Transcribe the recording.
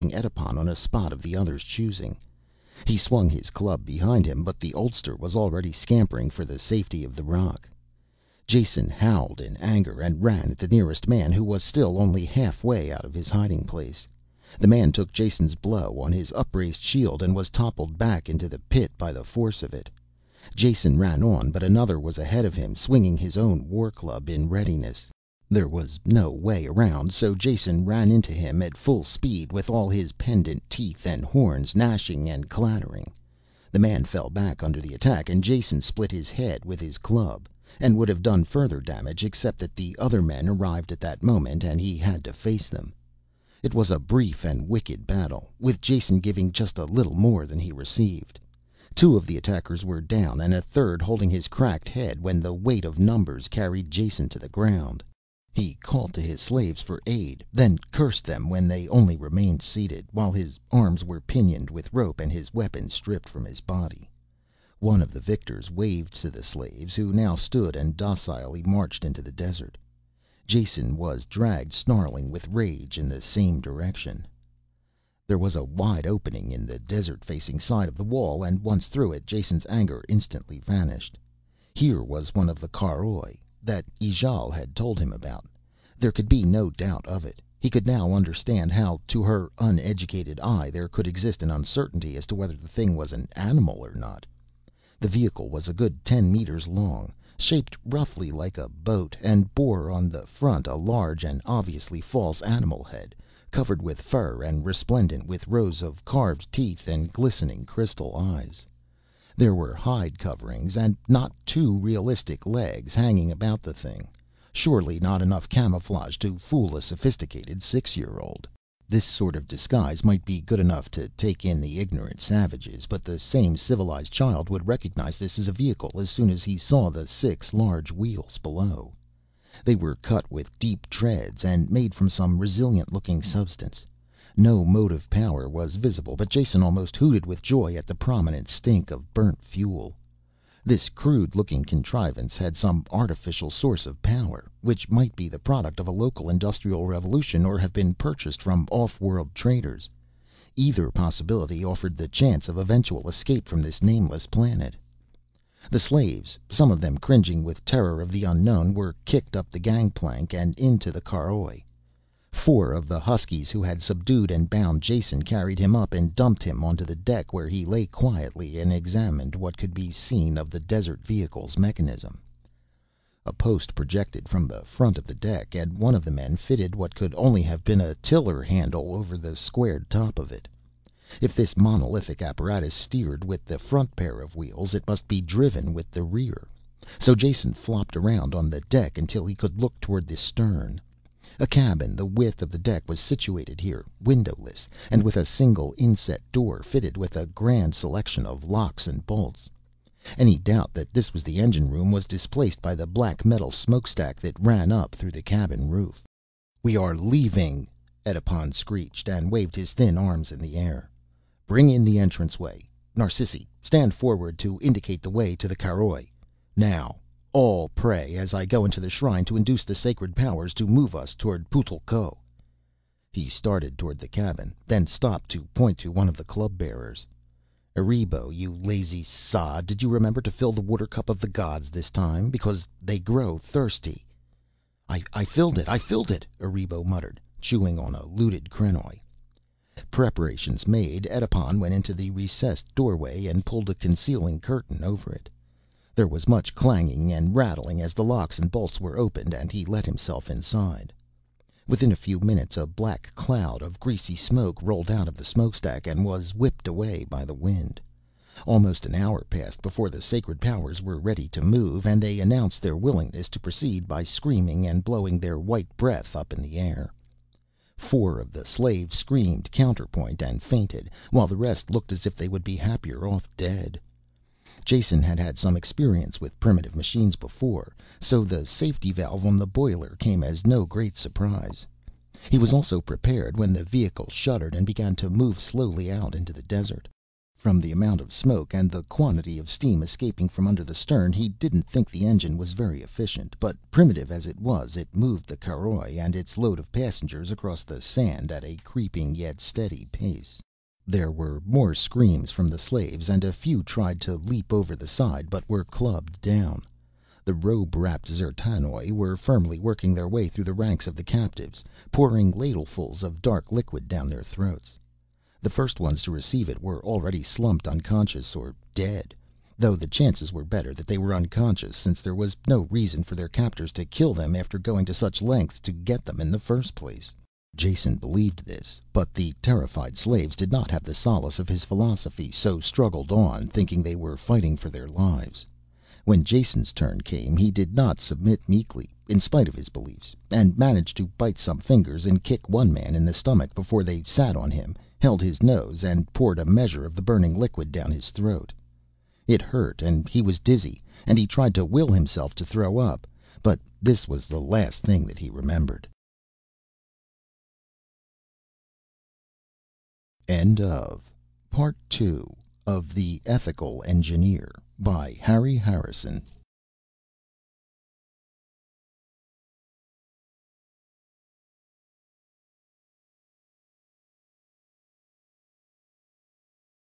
Edipon on a spot of the other's choosing. He swung his club behind him, but the oldster was already scampering for the safety of the rock. Jason howled in anger and ran at the nearest man, who was still only halfway out of his hiding place. The man took Jason's blow on his upraised shield and was toppled back into the pit by the force of it. Jason ran on, but another was ahead of him, swinging his own war club in readiness. There was no way around, so Jason ran into him at full speed, with all his pendant teeth and horns gnashing and clattering. The man fell back under the attack, and Jason split his head with his club, and would have done further damage except that the other men arrived at that moment and he had to face them. It was a brief and wicked battle, with Jason giving just a little more than he received. Two of the attackers were down, and a third holding his cracked head when the weight of numbers carried Jason to the ground. He called to his slaves for aid, then cursed them when they only remained seated, while his arms were pinioned with rope and his weapons stripped from his body. One of the victors waved to the slaves, who now stood and docilely marched into the desert. Jason was dragged snarling with rage in the same direction. There was a wide opening in the desert-facing side of the wall, and once through it Jason's anger instantly vanished. Here was one of the caroi that Ijale had told him about. There could be no doubt of it. He could now understand how, to her uneducated eye, there could exist an uncertainty as to whether the thing was an animal or not. The vehicle was a good 10 meters long, shaped roughly like a boat, and bore on the front a large and obviously false animal head, covered with fur and resplendent with rows of carved teeth and glistening crystal eyes. There were hide coverings and not too realistic legs hanging about the thing. Surely not enough camouflage to fool a sophisticated 6-year-old. This sort of disguise might be good enough to take in the ignorant savages, but the same civilized child would recognize this as a vehicle as soon as he saw the 6 large wheels below. They were cut with deep treads and made from some resilient-looking substance. No motive power was visible, but Jason almost hooted with joy at the prominent stink of burnt fuel. This crude-looking contrivance had some artificial source of power, which might be the product of a local industrial revolution or have been purchased from off-world traders. Either possibility offered the chance of eventual escape from this nameless planet. The slaves, some of them cringing with terror of the unknown, were kicked up the gangplank and into the caroi. 4 of the huskies who had subdued and bound Jason carried him up and dumped him onto the deck, where he lay quietly and examined what could be seen of the desert vehicle's mechanism. A post projected from the front of the deck, and one of the men fitted what could only have been a tiller handle over the squared top of it. If this monolithic apparatus steered with the front pair of wheels, it must be driven with the rear. So Jason flopped around on the deck until he could look toward the stern. A cabin the width of the deck was situated here, windowless, and with a single inset door fitted with a grand selection of locks and bolts. Any doubt that this was the engine room was displaced by the black metal smokestack that ran up through the cabin roof. "We are leaving!" Edipon screeched, and waved his thin arms in the air. "Bring in the entranceway. Narsisi, stand forward to indicate the way to the caroi. Now, all pray as I go into the shrine to induce the sacred powers to move us toward Putl'ko." He started toward the cabin, then stopped to point to one of the club bearers. "Erebo, you lazy sod, did you remember to fill the water cup of the gods this time? Because they grow thirsty." I filled it, Erebo muttered, chewing on a looted krenoj. Preparations made, Edipon went into the recessed doorway and pulled a concealing curtain over it. There was much clanging and rattling as the locks and bolts were opened, and he let himself inside. Within a few minutes a black cloud of greasy smoke rolled out of the smokestack and was whipped away by the wind. Almost an hour passed before the sacred powers were ready to move, and they announced their willingness to proceed by screaming and blowing their white breath up in the air. 4 of the slaves screamed counterpoint and fainted, while the rest looked as if they would be happier off dead. Jason had had some experience with primitive machines before, so the safety valve on the boiler came as no great surprise. He was also prepared when the vehicle shuddered and began to move slowly out into the desert. From the amount of smoke and the quantity of steam escaping from under the stern, he didn't think the engine was very efficient, but primitive as it was, it moved the caroj and its load of passengers across the sand at a creeping yet steady pace. There were more screams from the slaves, and a few tried to leap over the side, but were clubbed down. The robe-wrapped D'zertanoj were firmly working their way through the ranks of the captives, pouring ladlefuls of dark liquid down their throats. The first ones to receive it were already slumped unconscious or dead, though the chances were better that they were unconscious, since there was no reason for their captors to kill them after going to such lengths to get them in the first place. Jason believed this, but the terrified slaves did not have the solace of his philosophy, so struggled on, thinking they were fighting for their lives. When Jason's turn came, he did not submit meekly, in spite of his beliefs, and managed to bite some fingers and kick one man in the stomach before they sat on him, held his nose, and poured a measure of the burning liquid down his throat. It hurt, and he was dizzy, and he tried to will himself to throw up, but this was the last thing that he remembered. End of Part 2 of The Ethical Engineer by Harry Harrison.